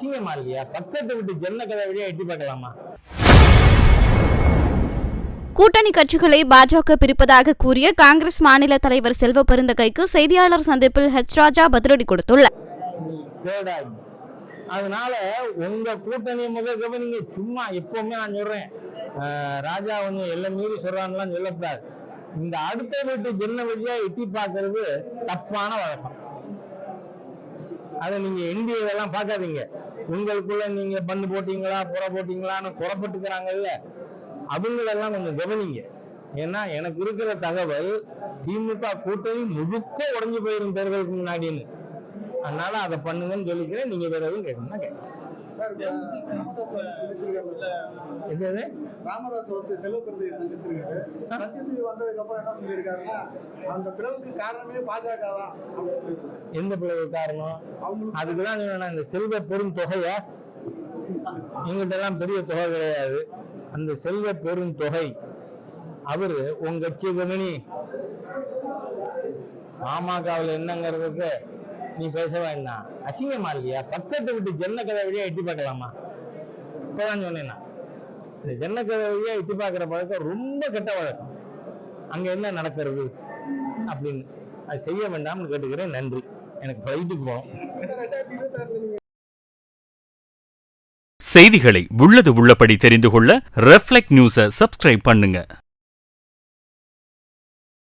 அசிங்கமா இல்லையா? பக்கத்து விட்டு ஜன்ன கதை வழியா எட்டி பார்க்கலாமா? கூட்டணி கட்சிகளை பாஜக பிரிப்பதாக கூறிய காங்கிரஸ் மாநில தலைவர் செல்வ பெருந்தகைக்கு செய்தியாளர் சந்திப்பில் ஹெச் ராஜா பதிலடி கொடுத்துள்ளார். அதனால உங்க கூட்டணி கவனிங்க. சும்மா எப்பவுமே நான் சொல்றேன், ராஜா எல்லாம் மீறி சொல்றான்லாம் சொல்லக்கூடாது. இந்த அடுத்த வீட்டு ஜன்ன வழியா எட்டி பார்க்கறது தப்பான வழக்கம். அதை நீங்க என்டிஏலாம் பார்க்காதீங்க. உங்களுக்குள்ள நீங்க பண்ணு போட்டீங்களா புற போட்டீங்களான்னு புறப்பட்டுக்கிறாங்கல்ல, அவங்களெல்லாம் கொஞ்சம் கவனிங்க. ஏன்னா எனக்கு இருக்கிற தகவல் திமுக கூட்டணி முழுக்க உடஞ்சு போயிரும் தேர்தலுக்கு முன்னாடின்னு. அதனால அதை பண்ணுங்கன்னு சொல்லிக்கிறேன். நீங்க வேற எதுவும் கேட்கணும்னா கேட்கணும். எந்த பிளவு காரணம்? அதுக்குதான் இந்த செல்வ பெரும் தொகைய எங்கிட்ட எல்லாம் பெரிய தொகை கிடையாது. அந்த செல்வ பெரும் தொகை அவரு உங்க கட்சி கவனி பாமகவில் என்னங்கிறதுக்கு நீ பேச வேண்டாம். அசிங்கமா இல்லையா? பக்கத்து விட்டு ஜன்ன கதை வழியா எட்டி பார்க்கலாமா? இப்பதான் சொன்னேன்னா இந்த ஜன்ன கதை வழியா எட்டி பார்க்கிற பழக்கம் ரொம்ப கெட்ட வழக்கம். அங்க என்ன நடக்கிறது அப்படின்னு அது செய்ய வேண்டாம்னு கேட்டுக்கிறேன். நன்றி. எனக்கு ஃப்ளைட்டுக்கு போகணும். செய்திகளை உள்ளது உள்ளபடி தெரிந்து கொள்ள ரெஃப்ளெக்ட் நியூஸை சப்ஸ்கிரைப் பண்ணுங்க.